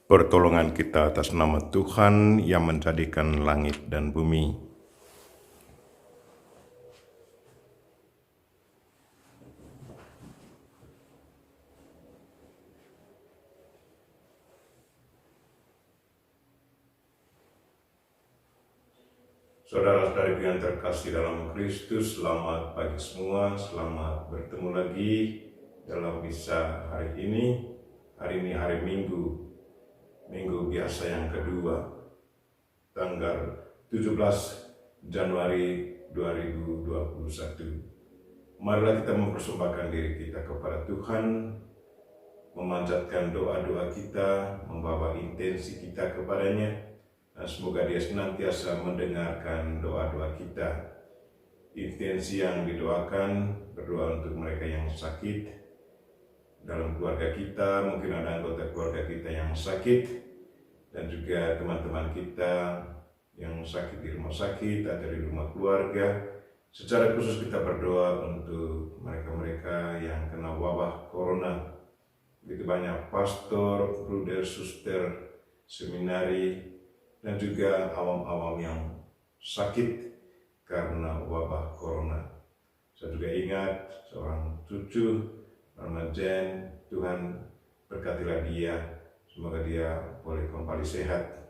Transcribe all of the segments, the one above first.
Pertolongan kita atas nama Tuhan yang menjadikan langit dan bumi. Saudara-saudari yang terkasih dalam Kristus, selamat pagi semua, selamat bertemu lagi dalam misa hari ini. Hari ini hari Minggu biasa yang kedua, tanggal 17 Januari 2021. Marilah kita mempersembahkan diri kita kepada Tuhan, memanjatkan doa-doa kita, membawa intensi kita kepadanya, dan semoga Dia senantiasa mendengarkan doa-doa kita. Intensi yang didoakan, berdoa untuk mereka yang sakit dalam keluarga kita, mungkin ada anggota keluarga kita yang sakit, dan juga teman-teman kita yang sakit di rumah sakit atau di rumah keluarga. Secara khusus kita berdoa untuk mereka-mereka yang kena wabah corona. Begitu banyak pastor, bruder, suster, seminari, dan juga awam-awam yang sakit karena wabah corona. Saya juga ingat seorang cucu nama Jen, Tuhan berkatilah dia, semoga dia boleh kembali sehat.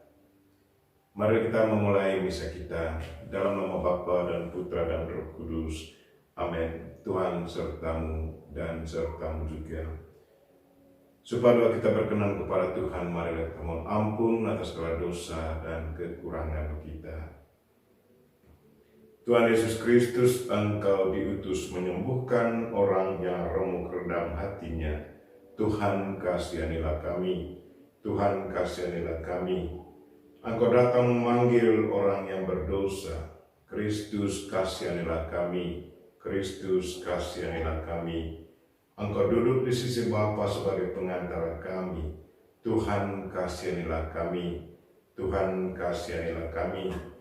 Mari kita memulai misa kita dalam nama Bapa dan Putra dan Roh Kudus. Amin. Tuhan sertamu dan sertamu juga. Supaya doa kita berkenan kepada Tuhan, marilah kita mohon ampun atas segala dosa dan kekurangan kita. Tuhan Yesus Kristus, Engkau diutus menyembuhkan orang yang remuk redam hatinya. Tuhan kasihanilah kami, Tuhan kasihanilah kami. Engkau datang memanggil orang yang berdosa. Kristus kasihanilah kami, Kristus kasihanilah kami. Engkau duduk di sisi Bapa sebagai pengantara kami. Tuhan kasihanilah kami, Tuhan kasihanilah kami.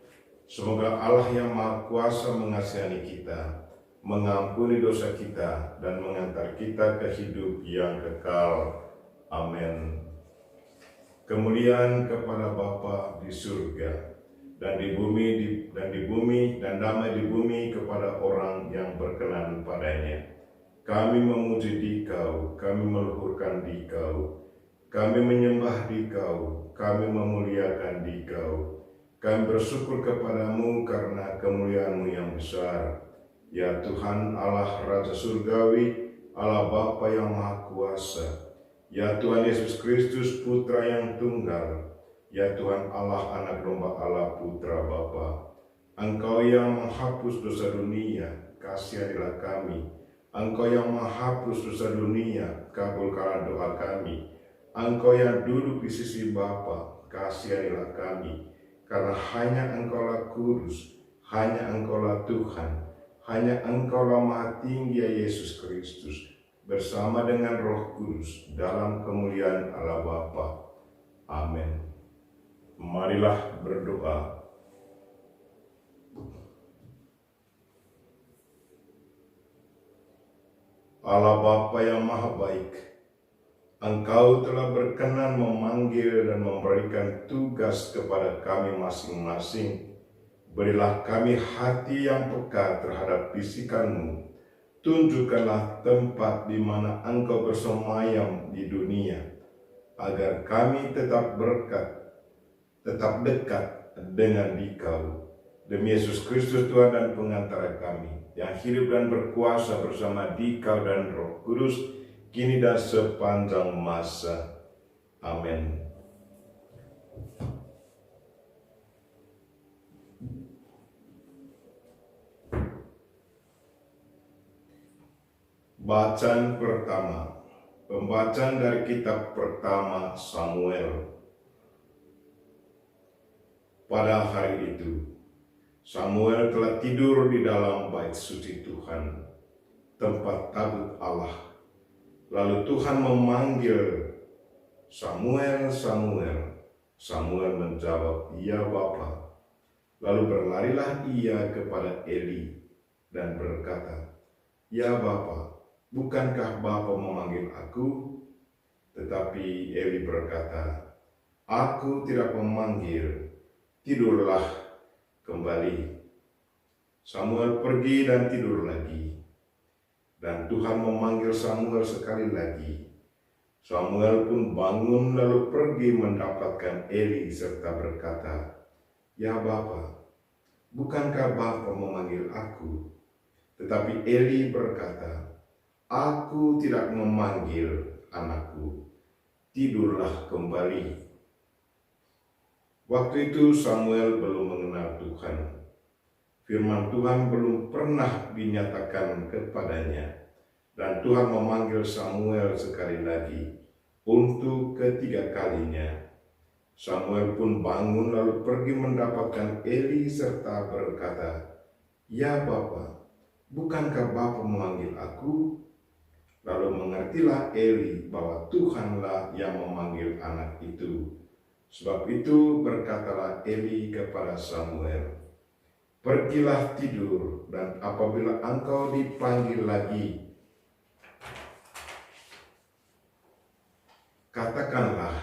Semoga Allah yang Maha Kuasa mengasihani kita, mengampuni dosa kita, dan mengantar kita ke hidup yang kekal. Amin. Kemuliaan kepada Bapa di surga dan di bumi dan damai di bumi kepada orang yang berkenan padanya. Kami memuji Dikau, kami meluhurkan Dikau, kami menyembah Dikau, kami memuliakan Dikau. Kami bersyukur kepadamu karena kemuliaan-Mu yang besar. Ya Tuhan Allah Raja Surgawi, Allah Bapa yang Maha Kuasa. Ya Tuhan Yesus Kristus Putra yang tunggal. Ya Tuhan Allah Anak Domba Allah Putra Bapa. Engkau yang menghapus dosa dunia, kasihanilah kami. Engkau yang menghapus dosa dunia, kabulkanlah doa kami. Engkau yang duduk di sisi Bapa, kasihanilah kami. Karena hanya Engkaulah kudus, hanya Engkaulah Tuhan, hanya Engkaulah Maha Tinggi ya Yesus Kristus, bersama dengan Roh Kudus dalam kemuliaan Allah Bapa. Amin. Marilah berdoa. Allah Bapa yang Maha Baik, Engkau telah berkenan memanggil dan memberikan tugas kepada kami masing-masing. Berilah kami hati yang peka terhadap bisikan-Mu. Tunjukkanlah tempat di mana Engkau bersemayam di dunia, agar kami tetap berkat, tetap dekat dengan Dikau. Demi Yesus Kristus Tuhan dan pengantara kami, yang hidup dan berkuasa bersama Dikau dan Roh Kudus, kini dan sepanjang masa. Amin. Bacaan pertama, pembacaan dari kitab pertama Samuel. Pada hari itu, Samuel telah tidur di dalam bait suci Tuhan, tempat tabut Allah. Lalu Tuhan memanggil, Samuel, Samuel. Samuel menjawab, "Ya Bapa." Lalu berlarilah ia kepada Eli dan berkata, "Ya Bapa, bukankah Bapa memanggil aku?" Tetapi Eli berkata, Aku tidak memanggil, tidurlah kembali. Samuel pergi dan tidur lagi. Dan Tuhan memanggil Samuel sekali lagi. Samuel pun bangun lalu pergi mendapatkan Eli serta berkata, "Ya Bapa, bukankah Bapa memanggil aku?" Tetapi Eli berkata, "Aku tidak memanggil anakku, tidurlah kembali." Waktu itu Samuel belum mengenal Tuhan. Firman Tuhan belum pernah dinyatakan kepadanya. Dan Tuhan memanggil Samuel sekali lagi untuk ketiga kalinya. Samuel pun bangun lalu pergi mendapatkan Eli serta berkata, "Ya Bapa, bukankah Bapa memanggil aku?" Lalu mengertilah Eli bahwa Tuhanlah yang memanggil anak itu. Sebab itu berkatalah Eli kepada Samuel, "Pergilah tidur, dan apabila engkau dipanggil lagi, katakanlah,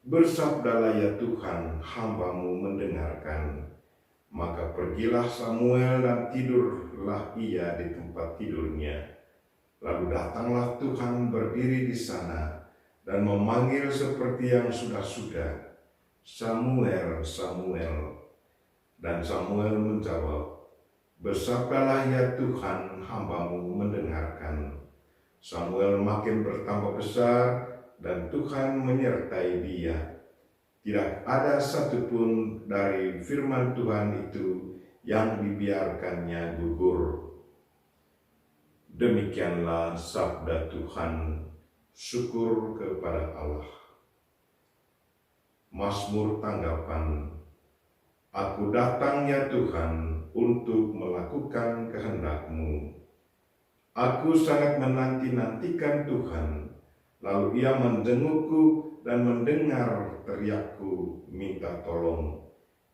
bersabdalah ya Tuhan, hamba-Mu mendengarkan." Maka pergilah Samuel dan tidurlah ia di tempat tidurnya. Lalu datanglah Tuhan berdiri di sana dan memanggil seperti yang sudah-sudah, "Samuel, Samuel." Dan Samuel menjawab, "Bersabdalah ya Tuhan, hamba-Mu mendengarkan." Samuel makin bertambah besar dan Tuhan menyertai dia. Tidak ada satupun dari firman Tuhan itu yang dibiarkannya gugur. Demikianlah sabda Tuhan. Syukur kepada Allah. Mazmur tanggapan. Aku datang ya Tuhan untuk melakukan kehendak-Mu. Aku sangat menanti-nantikan Tuhan. Lalu ia menjengukku dan mendengar teriakku minta tolong.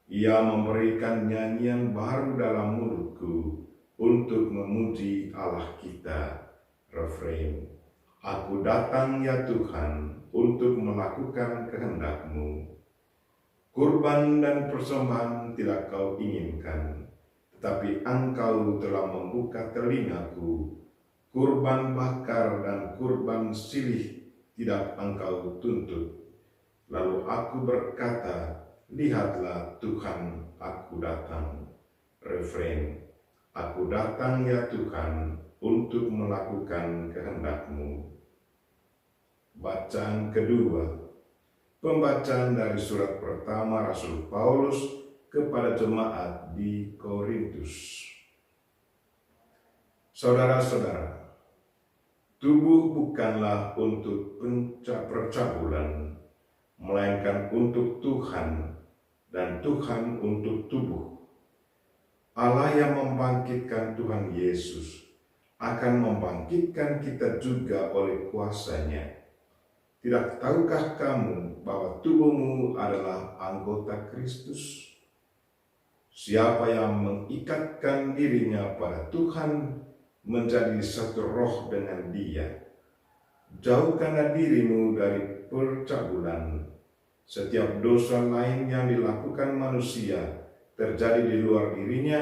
Ia memberikan nyanyian baru dalam mulutku untuk memuji Allah kita. Refrain. Aku datang ya Tuhan untuk melakukan kehendak-Mu. Kurban dan persembahan tidak Kau inginkan, tetapi Engkau telah membuka telingaku. Kurban bakar dan kurban silih tidak Engkau tuntut. Lalu aku berkata, "Lihatlah Tuhan, aku datang." Refrain. Aku datang ya Tuhan untuk melakukan kehendak-Mu. Bacaan kedua. Pembacaan dari surat pertama Rasul Paulus kepada jemaat di Korintus. Saudara-saudara, tubuh bukanlah untuk percabulan, melainkan untuk Tuhan, dan Tuhan untuk tubuh. Allah yang membangkitkan Tuhan Yesus akan membangkitkan kita juga oleh kuasa-Nya. Tidak tahukah kamu bahwa tubuhmu adalah anggota Kristus? Siapa yang mengikatkan dirinya pada Tuhan menjadi satu roh dengan Dia. Jauhkanlah dirimu dari percabulan. Setiap dosa lain yang dilakukan manusia terjadi di luar dirinya,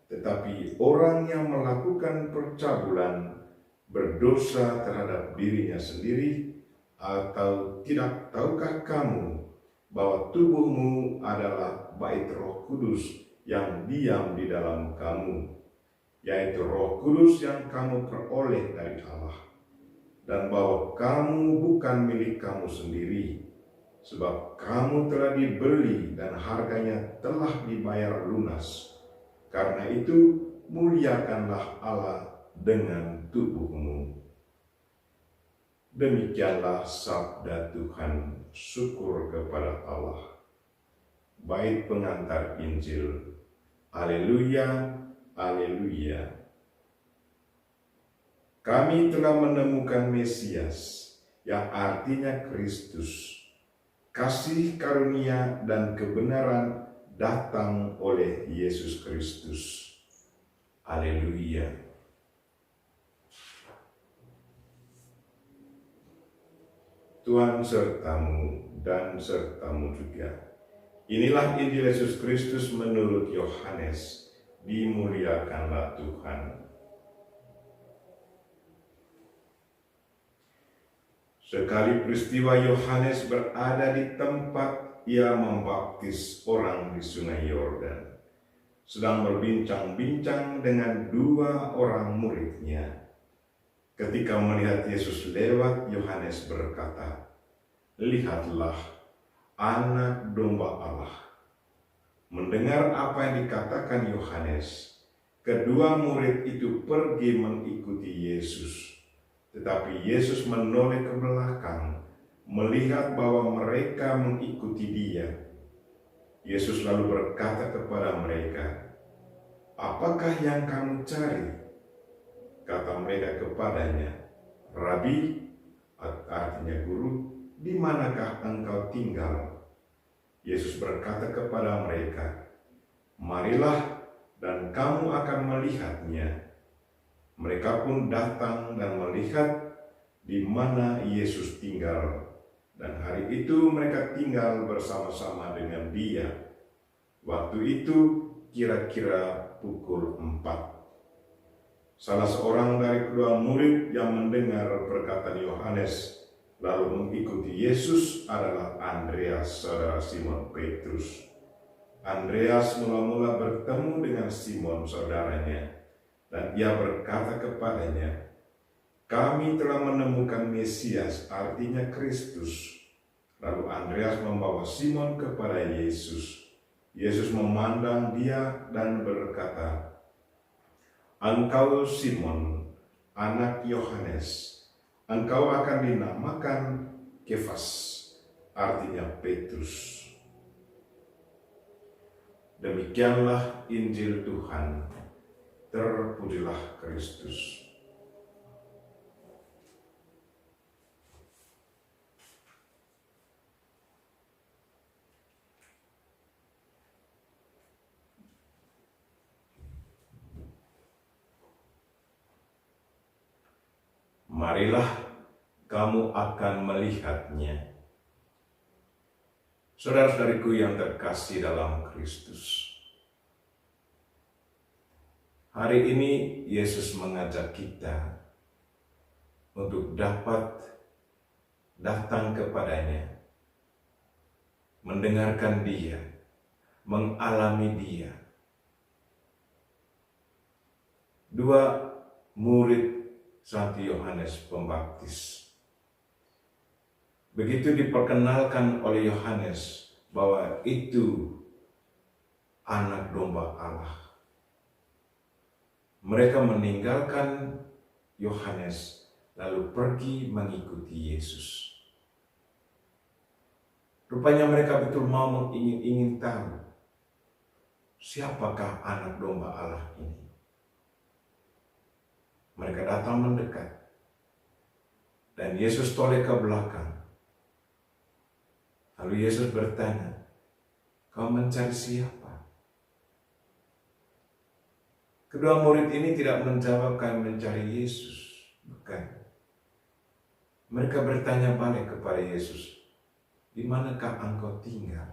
tetapi orang yang melakukan percabulan berdosa terhadap dirinya sendiri. Atau tidak tahukah kamu bahwa tubuhmu adalah bait Roh Kudus yang diam di dalam kamu, yaitu Roh Kudus yang kamu peroleh dari Allah, dan bahwa kamu bukan milik kamu sendiri, sebab kamu telah dibeli dan harganya telah dibayar lunas. Karena itu muliakanlah Allah dengan tubuhmu. Demikianlah sabda Tuhan. Syukur kepada Allah. Bait pengantar Injil. Haleluya, haleluya. Kami telah menemukan Mesias, yang artinya Kristus. Kasih karunia dan kebenaran datang oleh Yesus Kristus. Haleluya. Tuhan sertamu dan sertamu juga. Inilah Injil Yesus Kristus menurut Yohanes. Dimuliakanlah Tuhan. Sekali peristiwa Yohanes berada di tempat ia membaptis orang di Sungai Yordan, sedang berbincang-bincang dengan dua orang muridnya. Ketika melihat Yesus lewat, Yohanes berkata, "Lihatlah, Anak Domba Allah." Mendengar apa yang dikatakan Yohanes, kedua murid itu pergi mengikuti Yesus. Tetapi Yesus menoleh ke belakang, melihat bahwa mereka mengikuti Dia. Yesus lalu berkata kepada mereka, "Apakah yang kamu cari?" Kata mereka kepadanya, "Rabi," artinya guru, "di manakah engkau tinggal?" Yesus berkata kepada mereka, "Marilah dan kamu akan melihatnya." Mereka pun datang dan melihat di mana Yesus tinggal, dan hari itu mereka tinggal bersama-sama dengan Dia. Waktu itu kira-kira pukul 4. Salah seorang dari kedua murid yang mendengar perkataan Yohanes lalu mengikuti Yesus adalah Andreas, saudara Simon Petrus. Andreas mula-mula bertemu dengan Simon, saudaranya, dan ia berkata kepadanya, "Kami telah menemukan Mesias," artinya Kristus. Lalu Andreas membawa Simon kepada Yesus. Yesus memandang dia dan berkata, "Engkau Simon, anak Yohanes, engkau akan dinamakan Kefas," artinya Petrus. Demikianlah Injil Tuhan. Terpujilah Kristus. Marilah kamu akan melihatnya. Saudara-saudariku yang terkasih dalam Kristus, hari ini Yesus mengajak kita untuk dapat datang kepadanya, mendengarkan Dia, mengalami Dia. Dua murid Santo Yohanes Pembaptis begitu diperkenalkan oleh Yohanes bahwa itu anak domba Allah, mereka meninggalkan Yohanes lalu pergi mengikuti Yesus. Rupanya mereka betul mau ingin tahu siapakah anak domba Allah ini. Mereka datang mendekat, dan Yesus toleh ke belakang. Lalu Yesus bertanya, "Kau mencari siapa?" Kedua murid ini tidak menjawab kami mencari Yesus. Bukan. Mereka bertanya balik kepada Yesus, "Di manakah engkau tinggal?"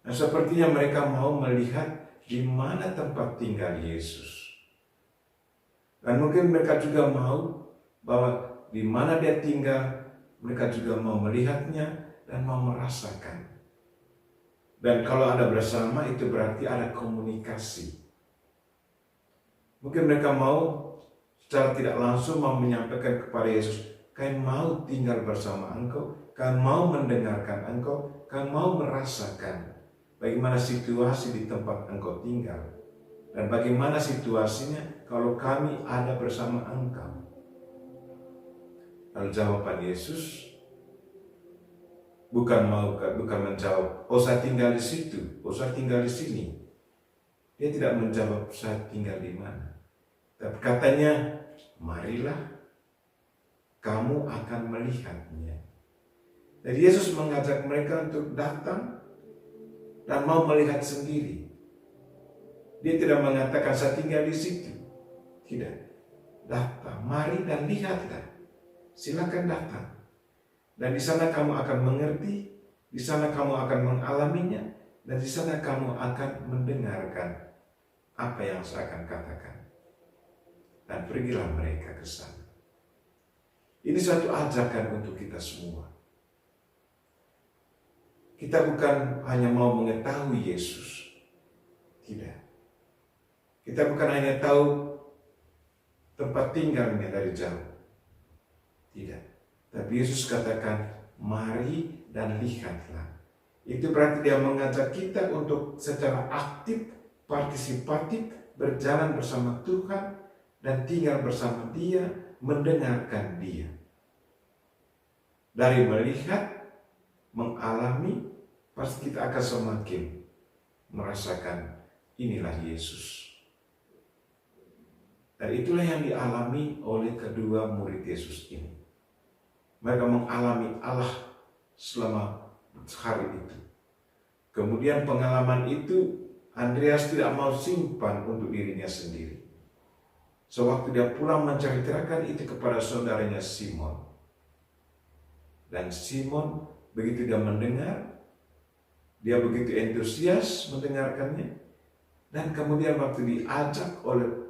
Nah, sepertinya mereka mau melihat di mana tempat tinggal Yesus. Dan mungkin mereka juga mau bahwa di mana Dia tinggal, mereka juga mau melihatnya dan mau merasakan. Dan kalau ada bersama itu berarti ada komunikasi. Mungkin mereka mau secara tidak langsung mau menyampaikan kepada Yesus, "Kami mau tinggal bersama Engkau, kami mau mendengarkan Engkau, kami mau merasakan bagaimana situasi di tempat Engkau tinggal. Dan bagaimana situasinya kalau kami ada bersama Engkau." Lalu jawaban Yesus bukan menjawab, "Oh, saya tinggal di situ, oh, saya tinggal di sini." Dia tidak menjawab, "Saya tinggal di mana." Tapi katanya, "Marilah, kamu akan melihatnya." Jadi Yesus mengajak mereka untuk datang dan mau melihat sendiri. Dia tidak mengatakan, "Saya tinggal di situ." Tidak. Datang, mari dan lihatlah. silakan datang. Dan di sana kamu akan mengerti, di sana kamu akan mengalaminya, dan di sana kamu akan mendengarkan apa yang saya akan katakan. Dan pergilah mereka ke sana. Ini suatu ajakan untuk kita semua. Kita bukan hanya mau mengetahui Yesus. Tidak. Kita bukan hanya tahu tempat tinggalnya dari jauh. Tidak. Tapi Yesus katakan, mari dan lihatlah. Itu berarti dia mengajak kita untuk secara aktif, partisipatif, berjalan bersama Tuhan, dan tinggal bersama Dia, mendengarkan Dia. Dari melihat, mengalami, pasti kita akan semakin merasakan inilah Yesus. Dan itulah yang dialami oleh kedua murid Yesus ini. Mereka mengalami Allah selama hari itu. Kemudian pengalaman itu Andreas tidak mau simpan untuk dirinya sendiri. Sewaktu dia pulang menceritakan itu kepada saudaranya Simon. Dan Simon begitu dia mendengar, dia begitu antusias mendengarkannya. Dan kemudian waktu diajak oleh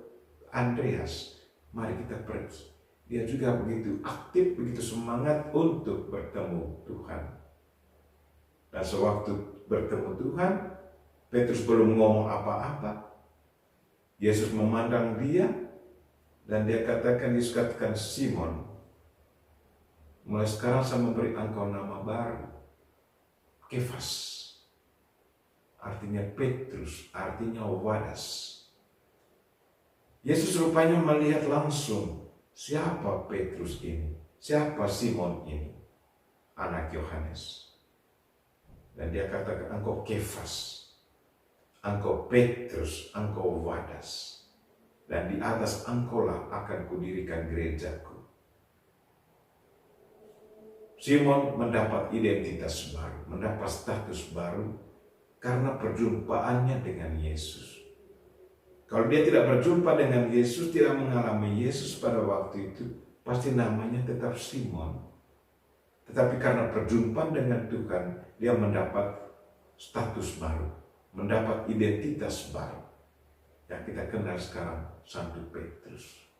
Andreas, mari kita pergi. Dia juga begitu aktif, begitu semangat untuk bertemu Tuhan. Dan sewaktu bertemu Tuhan, Petrus belum ngomong apa-apa. Yesus memandang dia, dan dia katakan, Yesus katakan, Simon, mulai sekarang saya memberi engkau nama baru, Kefas. Artinya Petrus, artinya wadas. Yesus rupanya melihat langsung siapa Petrus ini, siapa Simon ini, anak Yohanes. Dan dia katakan, engkau Kefas, engkau Petrus, engkau wadas. Dan di atas engkaulah akan kudirikan gerejaku. Simon mendapat identitas baru, mendapat status baru karena perjumpaannya dengan Yesus. Kalau dia tidak berjumpa dengan Yesus, tidak mengalami Yesus pada waktu itu, pasti namanya tetap Simon. Tetapi karena perjumpaan dengan Tuhan, dia mendapat status baru, mendapat identitas baru. Yang kita kenal sekarang, Santo Petrus.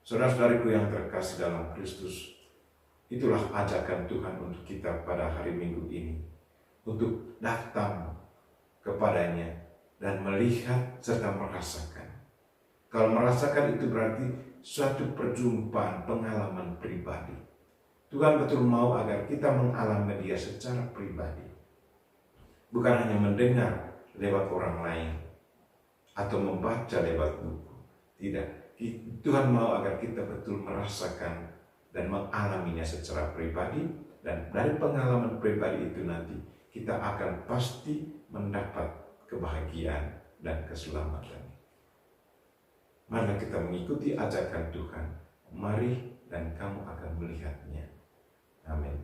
Saudara-saudariku yang terkasih dalam Kristus, itulah ajakan Tuhan untuk kita pada hari Minggu ini. Untuk datang kepadanya dan melihat serta merasakan. Kalau merasakan itu berarti suatu perjumpaan, pengalaman pribadi. Tuhan betul mau agar kita mengalami Dia secara pribadi. Bukan hanya mendengar lewat orang lain atau membaca lewat buku. Tidak. Tuhan mau agar kita betul merasakan dan mengalaminya secara pribadi. Dan dari pengalaman pribadi itu nanti kita akan pasti mendapat kebahagiaan dan keselamatan. Mari kita mengikuti ajakan Tuhan. Mari dan kamu akan melihatnya. Amin.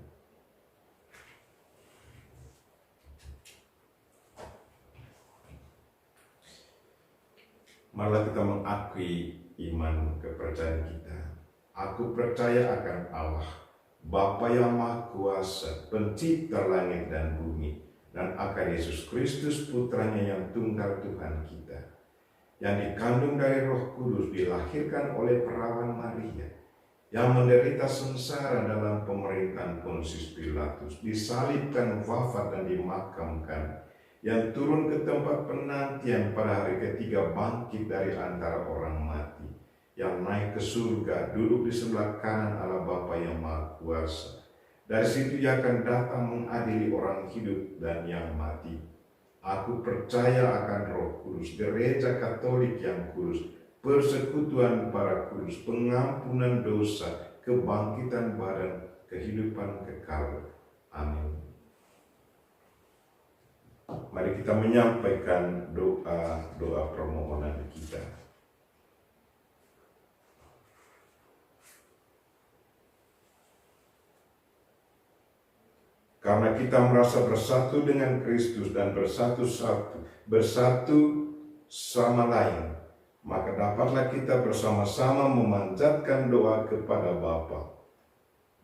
Marilah kita mengakui iman kepercayaan kita. Aku percaya akan Allah, Bapa yang Maha Kuasa, Pencipta langit dan bumi, dan akan Yesus Kristus Putranya yang tunggal Tuhan kita, yang dikandung dari Roh Kudus, dilahirkan oleh perawan Maria, yang menderita sengsara dalam pemerintahan Pontius Pilatus, disalibkan, wafat dan dimakamkan, yang turun ke tempat penantian pada hari ketiga, bangkit dari antara orang mati, yang naik ke surga, duduk di sebelah kanan Allah Bapa yang Maha Kuasa. Dari situ Ia akan datang mengadili orang hidup dan yang mati. Aku percaya akan Roh Kudus, gereja Katolik yang kudus, persekutuan para kudus, pengampunan dosa, kebangkitan badan, kehidupan kekal. Amin. Mari kita menyampaikan doa permohonan kita. Karena kita merasa bersatu dengan Kristus dan bersatu sama lain, maka dapatlah kita bersama-sama memanjatkan doa kepada Bapa.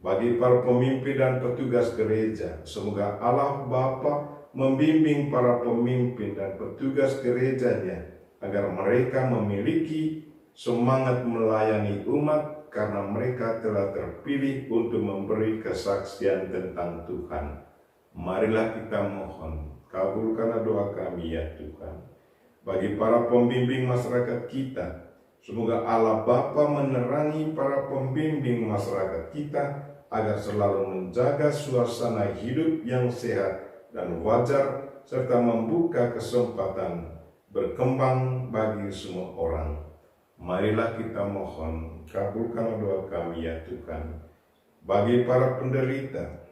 Bagi para pemimpin dan petugas gereja, semoga Allah Bapa membimbing para pemimpin dan petugas gerejanya agar mereka memiliki semangat melayani umat karena mereka telah terpilih untuk memberi kesaksian tentang Tuhan. Marilah kita mohon, kabulkanlah doa kami ya Tuhan. Bagi para pembimbing masyarakat kita, semoga Allah Bapa menerangi para pembimbing masyarakat kita agar selalu menjaga suasana hidup yang sehat dan wajar serta membuka kesempatan berkembang bagi semua orang. Marilah kita mohon, kabulkanlah doa kami ya Tuhan. Bagi para penderita,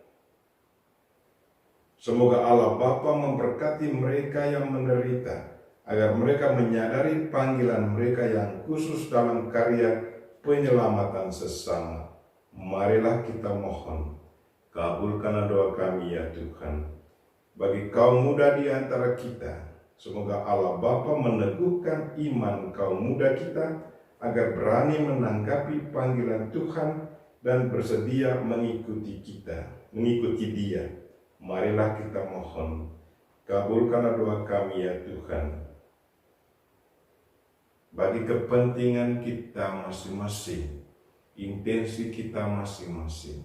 semoga Allah Bapa memberkati mereka yang menderita, agar mereka menyadari panggilan mereka yang khusus dalam karya penyelamatan sesama. Marilah kita mohon, kabulkanlah doa kami ya Tuhan. Bagi kaum muda di antara kita, semoga Allah Bapa meneguhkan iman kaum muda kita, agar berani menanggapi panggilan Tuhan dan bersedia mengikuti Dia. Marilah kita mohon, kabulkanlah doa kami ya Tuhan. Bagi kepentingan kita masing-masing, intensi kita masing-masing.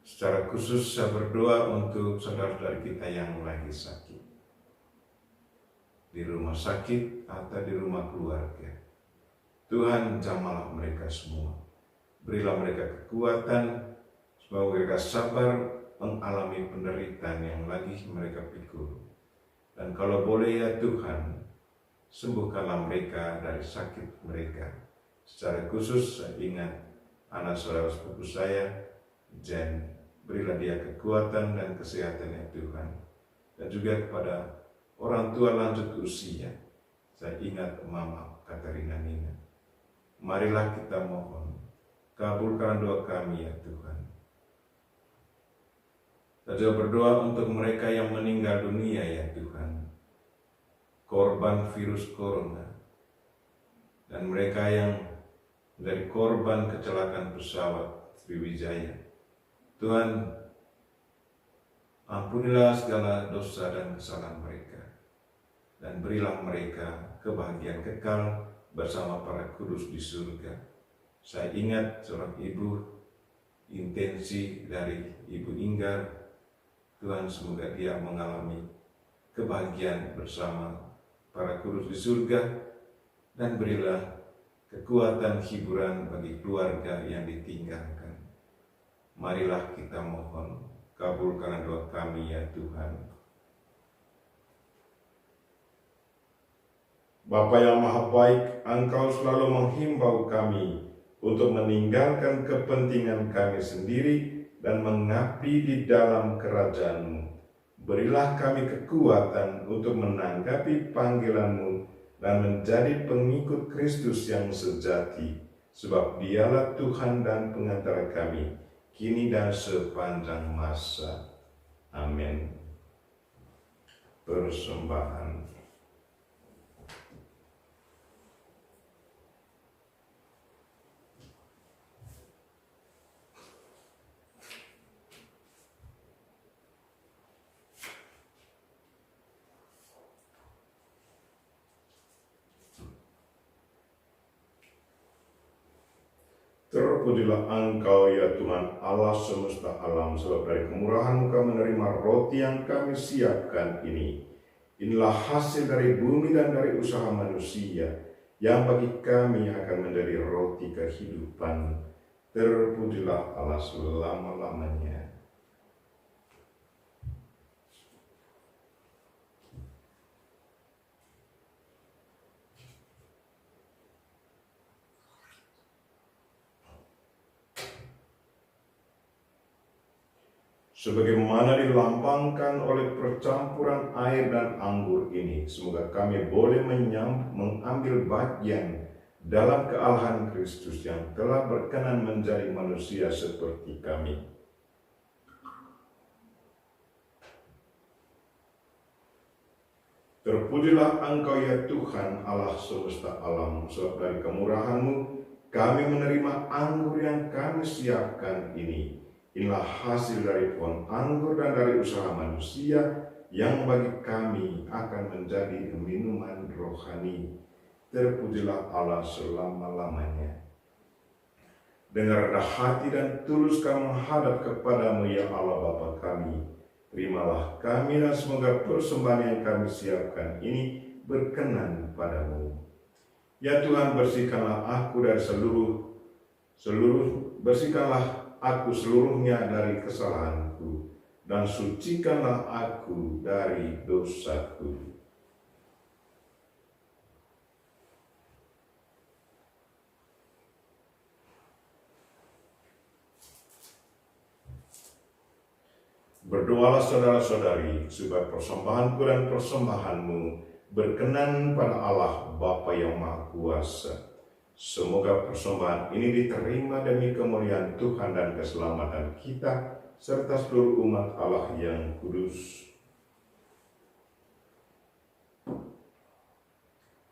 Secara khusus saya berdoa untuk saudara-saudara kita yang lagi sakit, di rumah sakit atau di rumah keluarga. Tuhan jamahlah mereka semua. Berilah mereka kekuatan, supaya mereka sabar mengalami penderitaan yang lagi mereka pikul. Dan kalau boleh ya Tuhan, sembuhkanlah mereka dari sakit mereka. Secara khusus saya ingat anak saudara sepupu saya, Jen, berilah dia kekuatan dan kesehatan ya Tuhan. Dan juga kepada orang tua lanjut usia, saya ingat Mama Katarina Nina. Marilah kita mohon, kabulkan doa kami ya Tuhan. Dan juga berdoa untuk mereka yang meninggal dunia ya Tuhan, korban virus corona, dan mereka yang menjadi korban kecelakaan pesawat Sriwijaya. Tuhan, ampunilah segala dosa dan kesalahan mereka, dan berilah mereka kebahagiaan kekal bersama para kudus di surga. Saya ingat seorang ibu, intensi dari Ibu Inggar. Tuhan, semoga dia mengalami kebahagiaan bersama para kudus di surga, dan berilah kekuatan hiburan bagi keluarga yang ditinggalkan. Marilah kita mohon, kabulkan doa kami ya Tuhan. Bapa yang Maha Baik, Engkau selalu menghimbau kami untuk meninggalkan kepentingan kami sendiri dan mengabdi di dalam kerajaan-Mu. Berilah kami kekuatan untuk menanggapi panggilan-Mu dan menjadi pengikut Kristus yang sejati, sebab Dialah Tuhan dan pengantara kami, kini dan sepanjang masa. Amin. Persembahan. Terpujilah Engkau ya Tuhan Allah semesta alam, sebab dari kemurahan-Mu kami menerima roti yang kami siapkan ini. Inilah hasil dari bumi dan dari usaha manusia, yang bagi kami akan menjadi roti kehidupan. Terpujilah Allah selama-lamanya. Sebagaimana dilambangkan oleh percampuran air dan anggur ini, semoga kami boleh mengambil bagian dalam kealahan Kristus yang telah berkenan menjadi manusia seperti kami. Terpujilah Engkau ya Tuhan Allah semesta alam, sebab dari kemurahan-Mu kami menerima anggur yang kami siapkan ini. Inilah hasil dari pohon anggur dan dari usaha manusia yang bagi kami akan menjadi minuman rohani. Terpujilah Allah selama-lamanya. Dengan rendah hati dan tulus kami menghadap kepadamu ya Allah Bapa kami. Terimalah kami dan semoga persembahan yang kami siapkan ini berkenan padamu. Ya Tuhan, bersihkanlah aku dari bersihkanlah aku seluruhnya dari kesalahanku dan sucikanlah aku dari dosaku. Berdoalah saudara-saudari, supaya persembahanku dan persembahanmu berkenan pada Allah Bapa yang Maha Kuasa. Semoga persembahan ini diterima demi kemuliaan Tuhan dan keselamatan kita, serta seluruh umat Allah yang kudus.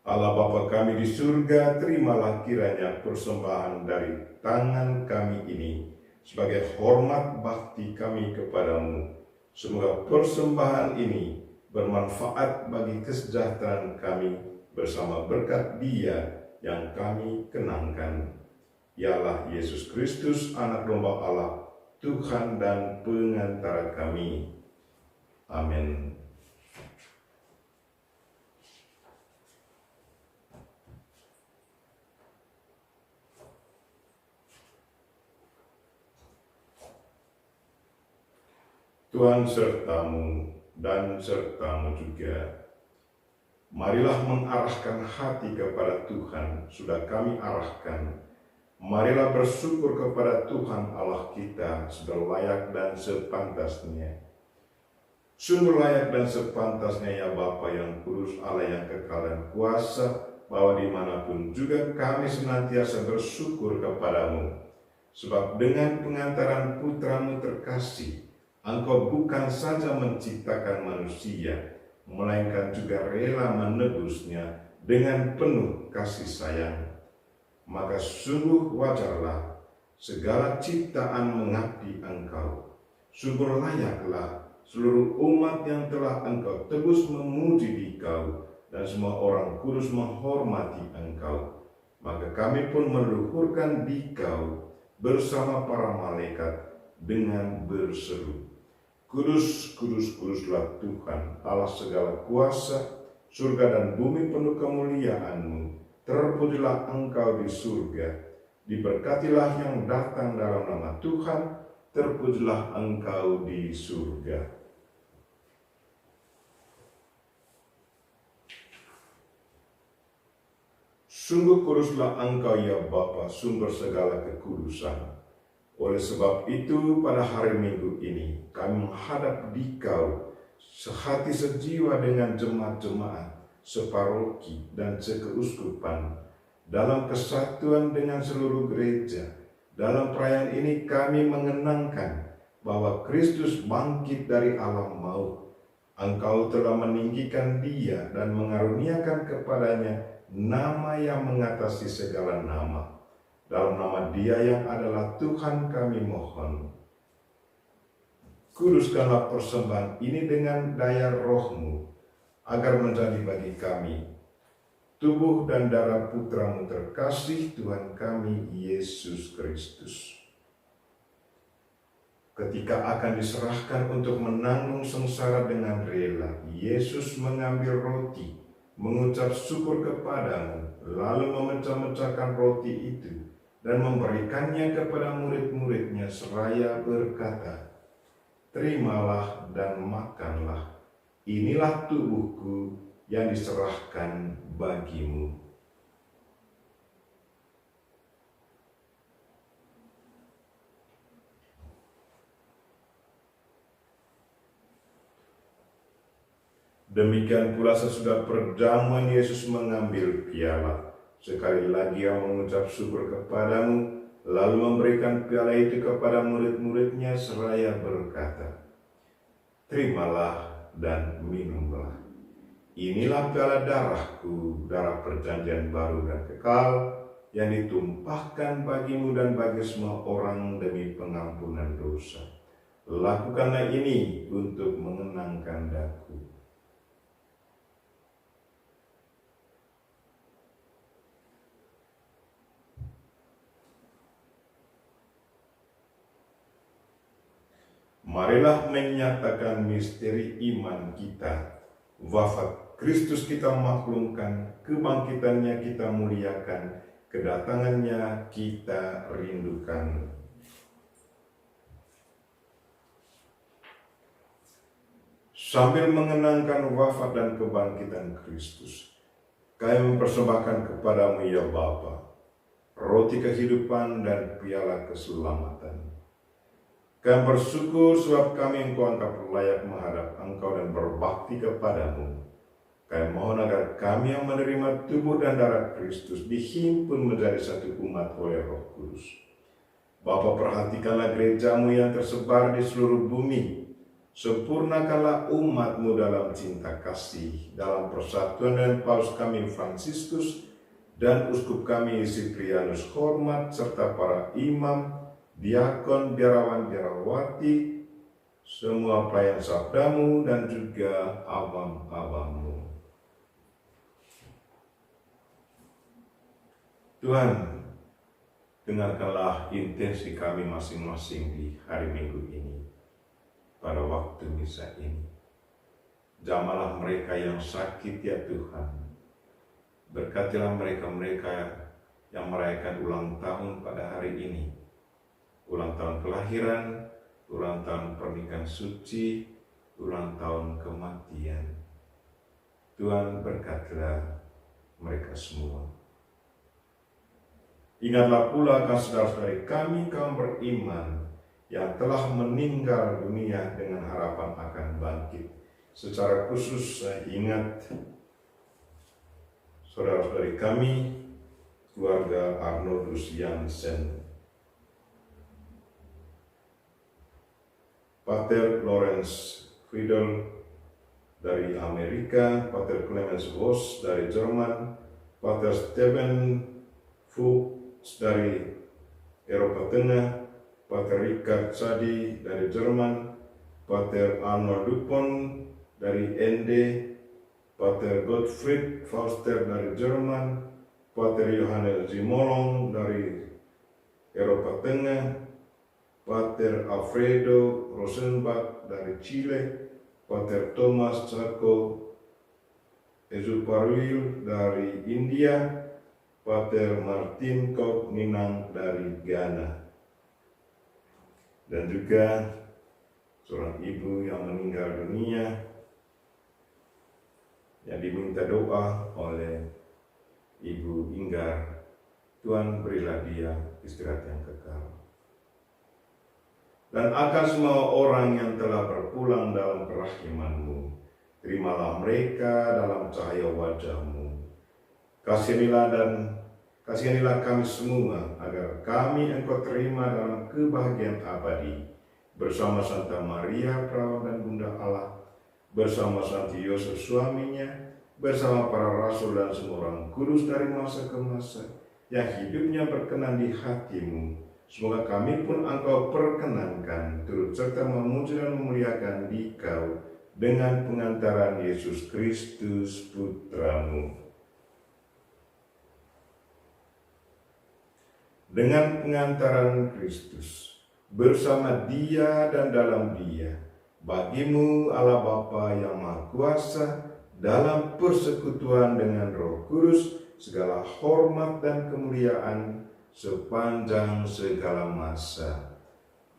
Allah Bapa kami di surga, terimalah kiranya persembahan dari tangan kami ini sebagai hormat bakti kami kepadamu. Semoga persembahan ini bermanfaat bagi kesejahteraan kami bersama berkat Dia yang kami kenangkan. Ialah Yesus Kristus, Anak Domba Allah, Tuhan dan Pengantara kami. Amin. Tuhan sertamu dan sertamu juga. Marilah mengarahkan hati kepada Tuhan, sudah kami arahkan. Marilah bersyukur kepada Tuhan Allah kita, sudah layak dan sepantasnya. Sungguh layak dan sepantasnya ya Bapa yang kudus, Allah yang kekal dan kuasa, bahwa dimanapun juga kami senantiasa bersyukur kepadamu. Sebab dengan pengantaran putramu terkasih, Engkau bukan saja menciptakan manusia, melainkan juga rela menebusnya dengan penuh kasih sayang. Maka sungguh wajarlah segala ciptaan mengabdi Engkau. Sungguh layaklah seluruh umat yang telah Engkau tebus memuji Dikau, dan semua orang kudus menghormati Engkau. Maka kami pun meluhurkan Dikau bersama para malaikat dengan berseru, Kudus, kudus, kuduslah Tuhan, Allah segala kuasa, surga dan bumi penuh kemuliaan-Mu. Terpujilah Engkau di surga, diberkatilah yang datang dalam nama Tuhan, terpujilah Engkau di surga. Sungguh kuduslah Engkau ya Bapa, sumber segala kekudusan. Oleh sebab itu pada hari Minggu ini kami menghadap Dikau sehati sejiwa dengan jemaat-jemaat, separoki dan sekeuskupan dalam kesatuan dengan seluruh gereja. Dalam perayaan ini kami mengenangkan bahwa Kristus bangkit dari alam maut. Engkau telah meninggikan Dia dan mengaruniakan kepadanya nama yang mengatasi segala nama. Dalam nama Dia yang adalah Tuhan kami mohon. Kuduskanlah persembahan ini dengan daya Roh-Mu, agar menjadi bagi kami tubuh dan darah Putra-Mu terkasih, Tuhan kami Yesus Kristus. Ketika akan diserahkan untuk menanggung sengsara dengan rela, Yesus mengambil roti, mengucap syukur kepadamu, lalu memecah-mecahkan roti itu dan memberikannya kepada murid-muridnya seraya berkata, "Terimalah dan makanlah, inilah tubuhku yang diserahkan bagimu." Demikian pula sesudah perjamuan Yesus mengambil piala. Sekali lagi Ia mengucap syukur kepadamu, lalu memberikan piala itu kepada murid-muridnya seraya berkata, "Terimalah dan minumlah. Inilah piala darahku, darah perjanjian baru dan kekal, yang ditumpahkan bagimu dan bagi semua orang demi pengampunan dosa. Lakukanlah ini untuk mengenangkan daku. Marilah menyatakan misteri iman kita. Wafat Kristus kita maklumkan, kebangkitannya kita muliakan, kedatangannya kita rindukan. Sambil mengenangkan wafat dan kebangkitan Kristus, kami mempersembahkan kepadamu ya Bapa, roti kehidupan dan piala keselamatan. Kami bersyukur sebab kami Engkau anggap layak menghadap Engkau dan berbakti kepadamu. Kami mohon agar kami yang menerima tubuh dan darah Kristus dihimpun menjadi satu umat oleh Roh Kudus. Bapa, perhatikanlah gerejamu yang tersebar di seluruh bumi. Sempurnakanlah umatmu dalam cinta kasih, dalam persatuan dengan Paus kami Fransiskus dan Uskup kami Siprianus Hormat, serta para imam, diakon, biarawan, biarawati, semua pelayan sabdamu dan juga abang-abangmu. Tuhan, dengarkanlah intensi kami masing-masing di hari Minggu ini, pada waktu misa ini. Jamalah mereka yang sakit ya Tuhan. Berkatilah mereka-mereka yang merayakan ulang tahun pada hari ini. Ulang tahun kelahiran, ulang tahun pernikahan suci, ulang tahun kematian. Tuhan, berkatilah mereka semua. Ingatlah pula akan saudara-saudari kami kaum beriman yang telah meninggal dunia dengan harapan akan bangkit. Secara khusus saya ingat saudara-saudari kami, keluarga Arnoldus Jansen, Pater Lawrence Friedel dari Amerika, Pater Clemens Voss dari Jerman, Pater Steven Fuchs dari Eropa Tengah, Pater Richard Sadi dari Jerman, Pater Arnold Dupont dari ND, Pater Gottfried Fauster dari Jerman, Pater Johannes Zimolong dari Eropa Tengah, Pater Alfredo Rosenbach dari Chile, Pater Thomas Chako Ezuparwil dari India, Pater Martin Kok Minang dari Ghana, dan juga seorang ibu yang meninggal dunia yang diminta doa oleh Ibu Inggar. Tuhan, berilah dia istirahat yang kekal. Dan akan semua orang yang telah berpulang dalam kerahiman-Mu, terimalah mereka dalam cahaya wajah-Mu. Kasihanilah kami semua, agar kami Engkau terima dalam kebahagiaan abadi, bersama Santa Maria, Perawan dan Bunda Allah, bersama Santi Yosef suaminya, bersama para rasul dan semua orang kudus dari masa ke masa, yang hidupnya berkenan di hati-Mu. Semoga kami pun Engkau perkenankan, turut serta memuji dan memuliakan Dikau dengan pengantaran Yesus Kristus Putra-Mu. Dengan pengantaran Kristus, bersama Dia dan dalam Dia, bagi-Mu Allah Bapa yang Maha Kuasa, dalam persekutuan dengan Roh Kudus, segala hormat dan kemuliaan sepanjang segala masa.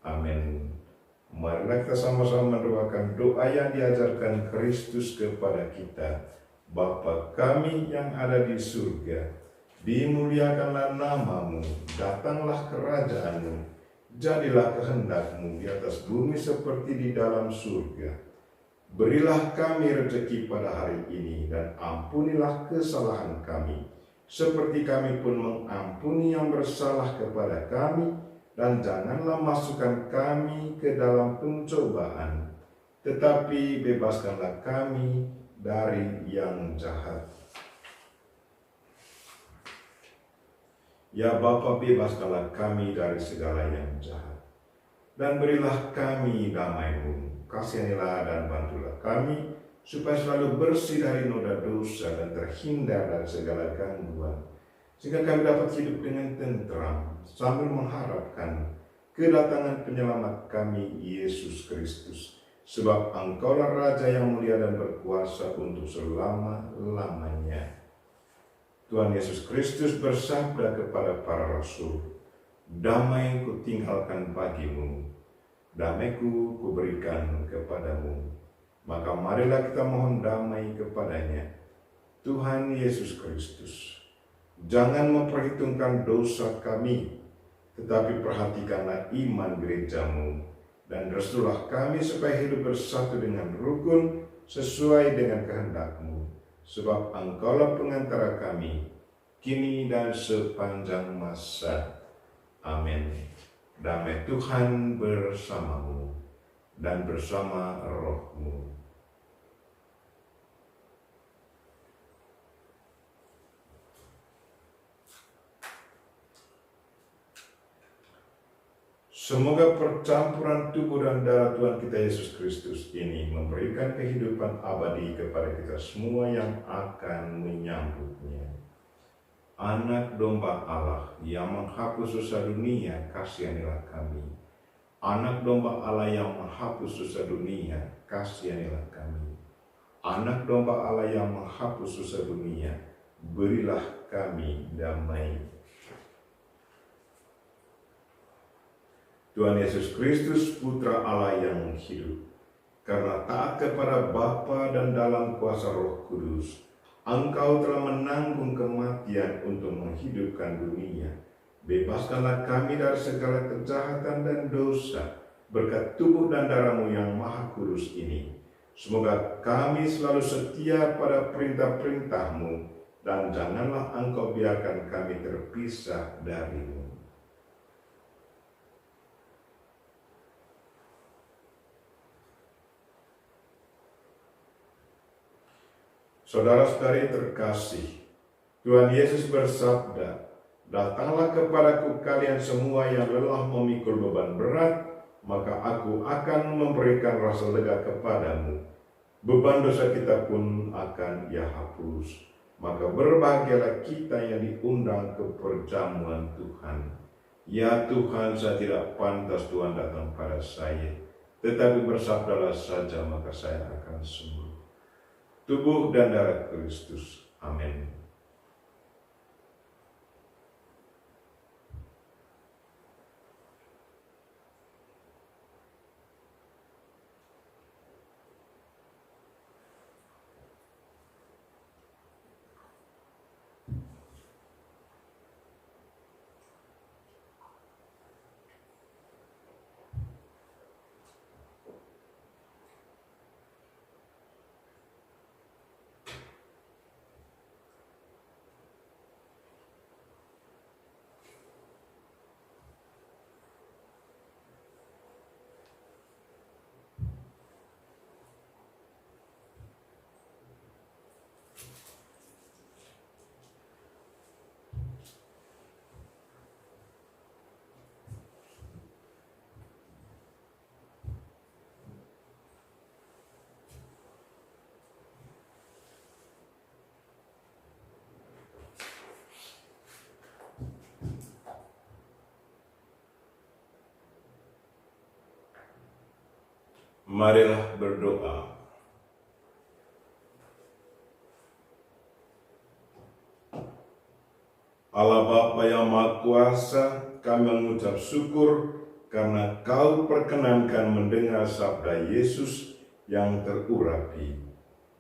Amin. Marilah kita sama-sama mendoakan doa yang diajarkan Kristus kepada kita. Bapa kami yang ada di surga, dimuliakanlah nama-Mu, datanglah kerajaan-Mu, jadilah kehendak-Mu di atas bumi seperti di dalam surga. Berilah kami rezeki pada hari ini, dan ampunilah kesalahan kami, seperti kami pun mengampuni yang bersalah kepada kami, dan janganlah masukkan kami ke dalam pencobaan, tetapi bebaskanlah kami dari yang jahat. Ya Bapa, bebaskanlah kami dari segala yang jahat, dan berilah kami damai-Mu. Kasihanilah dan bantulah kami, supaya selalu bersih dari noda dosa dan terhindar dari segala gangguan, sehingga kami dapat hidup dengan tentram, sambil mengharapkan kedatangan penyelamat kami, Yesus Kristus. Sebab Engkaulah Raja yang mulia dan berkuasa untuk selama-lamanya. Tuhan Yesus Kristus bersabda kepada para rasul, "Damai ku tinggalkan bagimu, damai-Ku kuberikan kepadamu." Maka marilah kita mohon damai kepadanya. Tuhan Yesus Kristus, jangan memperhitungkan dosa kami, tetapi perhatikanlah iman gereja-Mu, dan restulah kami supaya hidup bersatu dengan rukun sesuai dengan kehendak-Mu. Sebab Engkaulah pengantara kami, kini dan sepanjang masa. Amin. Damai Tuhan bersamamu dan bersama rohmu. Semoga percampuran tubuh dan darah Tuhan kita Yesus Kristus ini memberikan kehidupan abadi kepada kita semua yang akan menyambutnya. Anak domba Allah yang menghapus dosa dunia, kasihanilah kami. Anak domba Allah yang menghapus dosa dunia, kasihanilah kami. Anak domba Allah yang menghapus dosa dunia, berilah kami damai. Tuhan Yesus Kristus, Putra Allah yang hidup, karena taat kepada Bapa dan dalam kuasa Roh Kudus, Engkau telah menanggung kematian untuk menghidupkan dunia. Bebaskanlah kami dari segala kejahatan dan dosa, berkat tubuh dan darah-Mu yang maha kudus ini. Semoga kami selalu setia pada perintah-perintah-Mu, dan janganlah Engkau biarkan kami terpisah dari-Mu. Saudara-saudari terkasih, Tuhan Yesus bersabda, "Datanglah kepadaku kalian semua yang lelah memikul beban berat, maka Aku akan memberikan rasa lega kepadamu. Beban dosa kita pun akan Ia hapus. Maka berbahagialah kita yang diundang ke perjamuan Tuhan. Ya Tuhan, saya tidak pantas Tuhan datang pada saya, tetapi bersabdalah saja maka saya akan sembuh." Tubuh dan darah Kristus. Amin. Marilah berdoa. Allah Bapa yang Maha Kuasa, kami mengucap syukur karena Kau perkenankan mendengar sabda Yesus yang terurapi.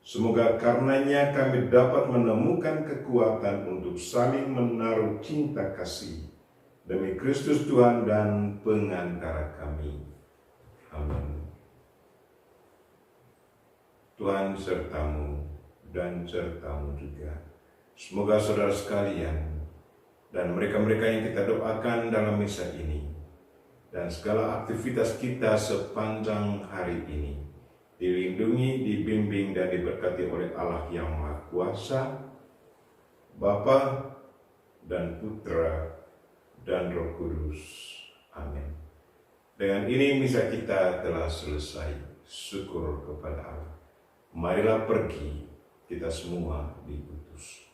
Semoga karenanya kami dapat menemukan kekuatan untuk saling menaruh cinta kasih demi Kristus Tuhan dan pengantara kami. Amin. Tuhan sertamu dan sertamu juga. Semoga saudara sekalian dan mereka-mereka yang kita doakan dalam misa ini dan segala aktivitas kita sepanjang hari ini dilindungi, dibimbing, dan diberkati oleh Allah yang Maha Kuasa, Bapa dan Putra dan Roh Kudus. Amin. Dengan ini misa kita telah selesai. Syukur kepada Allah. Marilah pergi, kita semua diutus.